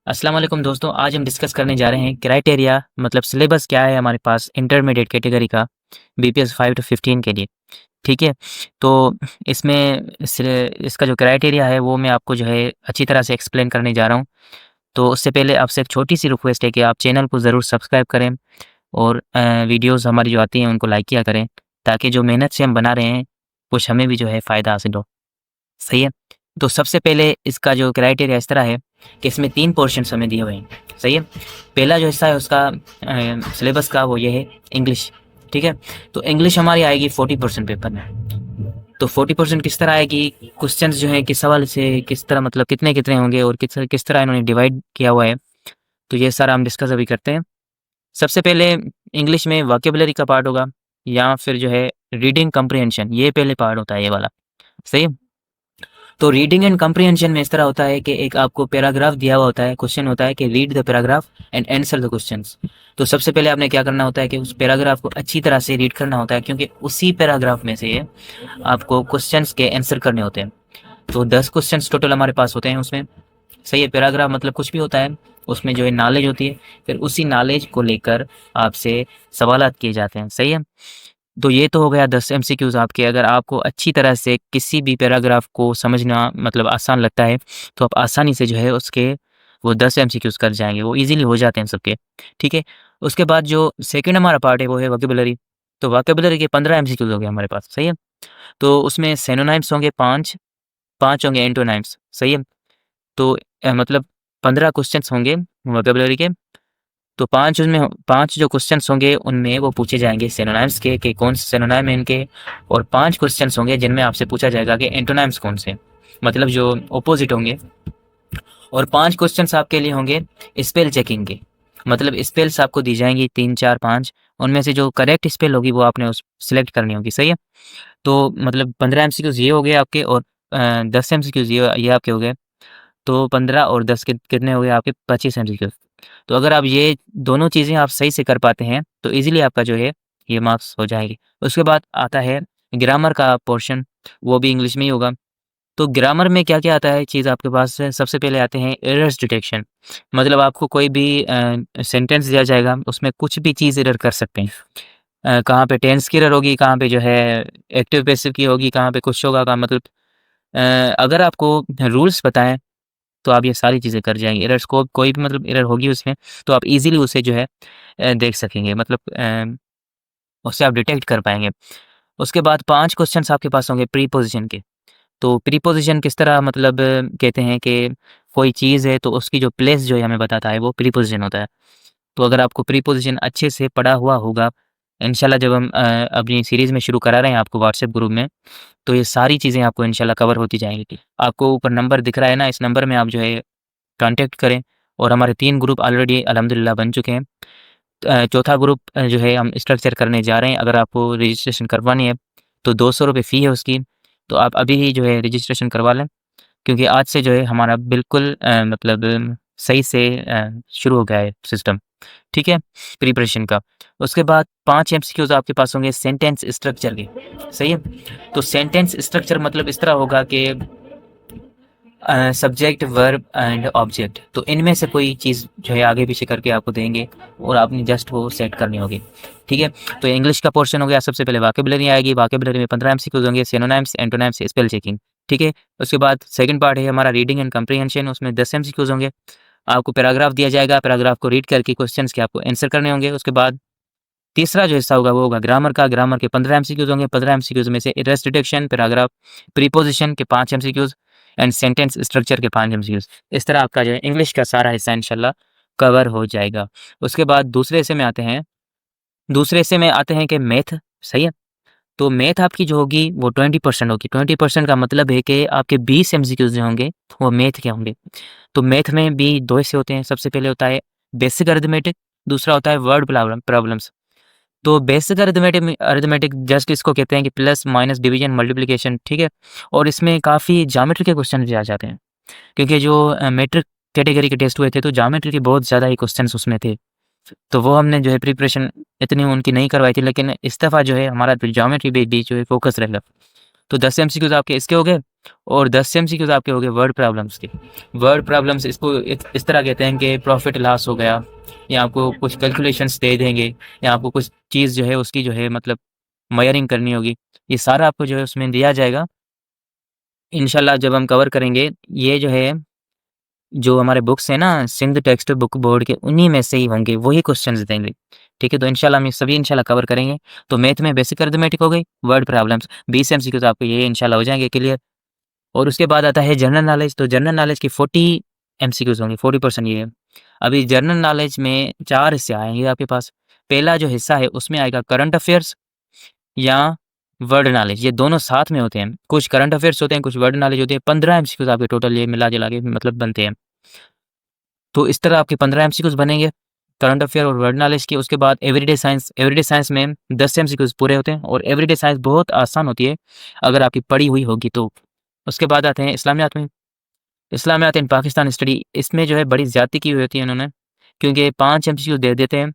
अस्सलाम वालेकुम दोस्तों, आज हम डिस्कस करने जा रहे हैं क्राइटेरिया मतलब सिलेबस क्या है हमारे पास इंटरमीडिएट कैटेगरी का बीपीएस 5 टू 15 के लिए, ठीक है? तो इसमें इसका जो क्राइटेरिया है वो मैं आपको जो है अच्छी तरह से एक्सप्लेन करने जा रहा हूँ। तो उससे पहले आपसे एक छोटी-सी रिक्वेस्ट है कि आप चैनल को ज़रूर सब्सक्राइब करें और वीडियोज़ हमारी जो आती हैं उनको लाइक किया करें, ताकि जो मेहनत से हम बना रहे हैं, कुछ हमें भी जो है फ़ायदा हासिल हो। सही है? तो सबसे पहले इसका जो क्राइटेरिया इस तरह है कि इसमें 3 पोर्शन्स हमें दिए हुए हैं, सही है? पहला जो हिस्सा है उसका सिलेबस का वो ये है इंग्लिश, ठीक है? तो इंग्लिश हमारी आएगी 40% पेपर में। तो 40% किस तरह आएगी, क्वेश्चंस जो हैं किस हवाले से, किस तरह मतलब कितने-कितने होंगे और किस किस तरह इन्होंने डिवाइड किया हुआ है, तो ये सारा हम डिस्कस अभी करते हैं। सबसे पहले इंग्लिश में वोकैब्युलरी का पार्ट होगा या फिर जो है रीडिंग कम्प्रिहेंशन, ये पहले पार्ट होता है ये वाला, सही है? तो रीडिंग एंड कम्प्रीहेंशन में इस तरह होता है कि एक आपको पैराग्राफ दिया हुआ होता है, क्वेश्चन होता है कि read the paragraph and answer the questions. तो सबसे पहले आपने क्या करना होता है कि उस पैराग्राफ को अच्छी तरह से रीड करना होता है, क्योंकि उसी पैराग्राफ में से आपको क्वेश्चंस के आंसर करने होते हैं। तो 10 क्वेश्चंस टोटल हमारे पास होते हैं उसमें, सही है? पैराग्राफ मतलब कुछ भी होता है, उसमें जो है नॉलेज होती है, फिर उसी नॉलेज को लेकर आपसे सवालात किए जाते हैं, सही है? तो ये तो हो गया 10 एमसीक्यूज़ आपके। अगर आपको अच्छी तरह से किसी भी पैराग्राफ को समझना मतलब आसान लगता है, तो आप आसानी से जो है उसके वो 10 एमसीक्यूज़ कर जाएँगे, वो ईज़िली हो जाते हैं सबके, ठीक है? उसके बाद जो सेकंड हमारा पार्ट है वो है वोकैब्युलरी। तो वोकैब्युलरी के 15 एमसीक्यूज़ हो गए हमारे पास, सही है? तो उसमें सिनोनिम्स होंगे 5, 5 होंगे एंटोनिम्स, सही है? तो मतलब 15 क्वेश्चन्स होंगे वोकैब्युलरी के। तो 5 जो क्वेश्चन्स होंगे उनमें वो पूछे जाएँगे सिनोनिम्स के कि कौन से सिनोनिम है इनके, और 5 क्वेश्चन्स होंगे जिनमें आपसे पूछा जाएगा कि एंटोनिम्स कौन से हैं, मतलब जो अपोज़िट होंगे। और 5 क्वेश्चन्स आपके लिए होंगे स्पेल चेकिंग के, मतलब स्पेल्स आपको दी जाएँगी 3, 4, 5, उनमें से जो करेक्ट स्पेल होगी वो आपने उस सिलेक्ट करनी होगी, सही है? तो मतलब 15 एमसीक्यूज़ ये हो गए आपके, और 10 एमसीक्यूज़ ये आपके हो गए। तो 15 और 10 कितने हो गए आपके 25 एमसीक्यूज़। तो अगर आप ये दोनों चीज़ें आप सही से कर पाते हैं, तो ईज़िली आपका जो है ये मार्क्स हो जाएँगे। उसके बाद आता है ग्रामर का पोर्शन, वो भी इंग्लिश में ही होगा। तो ग्रामर में क्या-क्या आता है चीज़ आपके पास है, सबसे पहले आते हैं एरर्स डिटेक्शन। मतलब आपको कोई भी सेंटेंस दिया जाएगा, उसमें कुछ भी चीज़ एरर कर सकते हैं। कहाँ पे टेंस की एरर होगी, कहाँ पे जो है एक्टिव पैसिव की होगी, कहाँ पे कुछ होगा का मतलब अ, अगर आपको रूल्स पता है तो आप ये सारी चीज़ें कर जाएँगे। एरर्स को कोई भी मतलब एरर होगी उसमें, तो आप ईज़िली उसे जो है देख सकेंगे, मतलब उसे आप डिटेक्ट कर पाएँगे। उसके बाद 5 क्वेश्चन्स आपके पास होंगे प्रीपोज़िशन के। तो प्रीपोज़िशन किस तरह मतलब कहते हैं कि कोई चीज़ है तो उसकी जो प्लेस जो है हमें बताता है वो प्रीपोज़िशन होता है। तो अगर आपको प्रीपोज़िशन अच्छे से पढ़ा हुआ होगा, इंशाल्लाह जब हम अपनी सीरीज़ में शुरू करा रहे हैं आपको व्हाट्सएप ग्रुप में, तो ये सारी चीज़ें आपको इंशाल्लाह कवर होती जाएँगी। आपको ऊपर नंबर दिख रहा है ना, इस नंबर में आप जो है कॉन्टैक्ट करें, और हमारे 3 ग्रुप ऑलरेडी अल्हम्दुलिल्लाह बन चुके हैं। चौथा ग्रुप जो है हम स्ट्रक्चर करने जा रहे हैं। अगर आपको रजिस्ट्रेशन करवानी है, तो ₹200 फ़ी है उसकी, तो आप अभी ही जो है रजिस्ट्रेशन करवा लें, क्योंकि आज से जो है हमारा बिल्कुल मतलब सही से शुरू हो गया है सिस्टम, ठीक है? प्रिपरेशन का। उसके बाद 5 एमसीक्यूज़ आपके पास होंगे सेंटेंस स्ट्रक्चर के, सही है? तो सेंटेंस स्ट्रक्चर मतलब इस तरह होगा कि सब्जेक्ट, वर्ब एंड ऑब्जेक्ट, तो इनमें से कोई चीज़ जो है आगे पीछे करके आपको देंगे और आपने जस्ट वो सेट करनी होगी, ठीक है? तो इंग्लिश का पोर्शन हो गया, सबसे पहले वोकैब्युलरी आएगी, वोकैब्युलरी में 15 एमसीक्यूज़ होंगे, सिनोनिम्स, एंटोनिम्स, स्पेल चेकिंग, ठीक है? उसके बाद सेकंड पार्ट है हमारा रीडिंग एंड कम्प्रीहेंशन, उसमें 10 एमसीक्यूज़ होंगे। आपको पैराग्राफ दिया जाएगा, पैराग्राफ को रीड करके क्वेश्चंस के आपको आंसर करने होंगे। उसके बाद तीसरा जो हिस्सा होगा वो होगा ग्रामर का, ग्रामर के 15 एमसीक्यूज़ होंगे, 15 एमसीक्यूज़ में से एरर्स डिटेक्शन, पैराग्राफ, प्रीपोज़िशन के 5 एमसीक्यूज़ एंड सेंटेंस स्ट्रक्चर के 5 एमसीक्यूज़। इस तरह आपका जो है इंग्लिश का सारा हिस्सा इंशाल्लाह कवर हो जाएगा। उसके बाद दूसरे हिस्से में आते हैं, दूसरे हिस्से में आते हैं कि मैथ, सही है? तो मैथ आपकी जो होगी वो 20% होगी। 20% का मतलब है कि आपके 20 एमसीक्यूज़ जो होंगे वो मैथ के होंगे। तो मैथ में भी 2 हिस्से होते हैं, सबसे पहले होता है बेसिक अरिथमेटिक, दूसरा होता है वर्ड प्रॉब्लम्स। तो बेसिक अरिथमेटिक अरिथमेटिक जस्ट इसको कहते हैं कि प्लस, माइनस, डिवीज़न, मल्टीप्लिकेशन, ठीक है? और इसमें काफ़ी ज्योमेट्री के क्वेश्चन भी आ जाते हैं, क्योंकि जो मैट्रिक कैटेगरी के टेस्ट हुए थे, तो ज्योमेट्री के बहुत ज़्यादा ही क्वेश्चन्स उसमें थे। तो वो हमने जो है प्रिपरेशन इतनी उनकी नहीं करवाई थी, लेकिन इस दफ़ा जो है हमारा ज्योमेट्री पे भी जो है फ़ोकस रहेगा। तो 10 एमसीक्यूज़ आपके इसके हो गए। और 10 एमसीक्यूज आपके हो गए वर्ड प्रॉब्लम्स के। वर्ड प्रॉब्लम्स इसको इस तरह कहते हैं कि प्रॉफिट लॉस हो गया, या आपको कुछ कैलकुलेशंस दे देंगे, या आपको कुछ चीज़ जो है उसकी जो है मतलब मेजरिंग करनी होगी, ये सारा आपको जो है उसमें दिया जाएगा। इंशाल्लाह जब हम कवर करेंगे, ये जो है जो हमारे बुक्स हैं ना सिंध टेक्स्ट बुक बोर्ड के, उन्हीं में से ही होंगे, वही क्वेश्चंस देंगे। ठीक है, तो इंशाल्लाह हम ये सभी इंशाल्लाह कवर करेंगे। तो मैथ में बेसिक अरिथमेटिक हो गई, वर्ड प्रॉब्लम्स 20 एमसीक्यू तो आपको ये इंशाल्लाह हो जाएंगे क्लियर। और उसके बाद आता है जनरल नॉलेज। तो जनरल नॉलेज की 40 एमसीक्यूज होंगे, 40% ये है। अभी जनरल नॉलेज में 4 हिस्से आएंगे आपके पास। पहला जो हिस्सा है उसमें आएगा करंट अफेयर्स या वर्ड नॉलेज, ये दोनों साथ में होते हैं। कुछ करंट अफेयर्स होते हैं, कुछ वर्ड नॉलेज होते हैं। 15 एमसीक्यूज आपके टोटल ये मिला जुला के मतलब बनते हैं। तो इस तरह आपके 15 एमसीक्यूज बनेंगे करंट अफेयर और वर्ड नॉलेज के। उसके बाद एवरीडे साइंस। एवरीडे साइंस में 10 एमसीक्यूज पूरे होते हैं, और एवरीडे साइंस बहुत आसान होती है अगर आपकी पढ़ी हुई होगी तो। उसके बाद आते हैं इस्लामियात में। इस्लामियात इन पाकिस्तान स्टडी, इसमें जो है बड़ी ज़्यादती की हुई होती है इन्होंने, क्योंकि 5 एमसीक्यू दे देते हैं,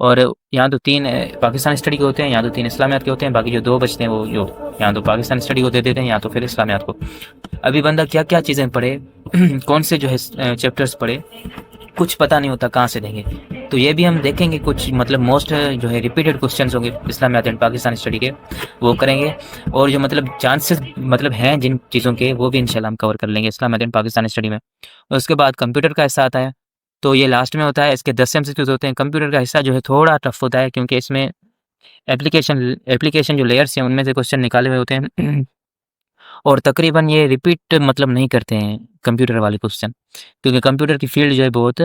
और यहाँ तो 3 पाकिस्तान स्टडी के होते हैं, यहाँ तो 3 इस्लामियात के होते हैं, बाकी जो 2 बचते हैं वो जो यहाँ तो पाकिस्तान स्टडी को दे देते हैं, यहाँ तो फिर इस्लामियात को। अभी बंदा क्या क्या चीज़ें पढ़े कौन से जो है चैप्टर्स पढ़े, कुछ पता नहीं होता कहाँ से देंगे। तो ये भी हम देखेंगे, कुछ मतलब मोस्ट जो है रिपीटेड क्वेश्चंस होंगे इस्लामियात एंड पाकिस्तान स्टडी के, वो करेंगे। और जो मतलब चांसेस मतलब हैं जिन चीज़ों के, वो भी इंशाल्लाह हम कवर कर लेंगे इस्लामियात एंड पाकिस्तान स्टडी में। और उसके बाद कंप्यूटर का हिस्सा आता है, तो ये लास्ट में होता है। इसके 10 एमसीक्यूज होते हैं। कंप्यूटर का हिस्सा जो है थोड़ा टफ होता है, क्योंकि इसमें एप्लीकेशन जो लेयर्स हैं उनमें से क्वेश्चन निकाले हुए होते हैं और तकरीबन ये रिपीट मतलब नहीं करते हैं कंप्यूटर वाले क्वेश्चन, क्योंकि कंप्यूटर की फील्ड जो है बहुत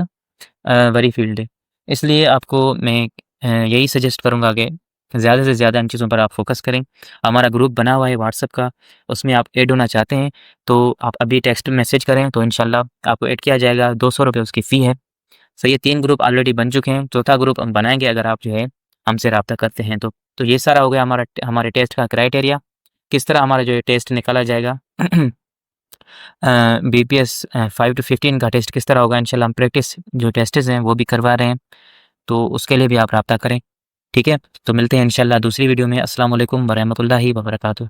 बड़ी फील्ड है। इसलिए आपको मैं यही सजेस्ट करूँगा कि ज़्यादा से ज़्यादा इन चीज़ों पर आप फोकस करें। हमारा ग्रुप बना हुआ है व्हाट्सएप का, उसमें आप ऐड होना चाहते हैं तो आप अभी टेक्स्ट मैसेज करें तो इंशाल्लाह आपको ऐड किया जाएगा। 200 रुपये उसकी फ़ी है। सो ये 3 ग्रुप ऑलरेडी बन चुके हैं, चौथा ग्रुप हम बनाएंगे अगर आप जो है हमसे रब्ता करते हैं तो। ये सारा हो गया हमारे टेस्ट का क्राइटेरिया, किस तरह हमारा जो है टेस्ट निकाला जाएगा। बीपीएस 5 टू 15 का टेस्ट किस तरह होगा, इंशाल्लाह हम प्रैक्टिस जो टेस्ट्स हैं वो भी करवा रहे हैं, तो उसके लिए भी आप रब्ता करें। ठीक है, तो मिलते हैं इंशाल्लाह दूसरी वीडियो में। अस्सलाम वालेकुम व रहमतुल्लाहि व बरकातुहू।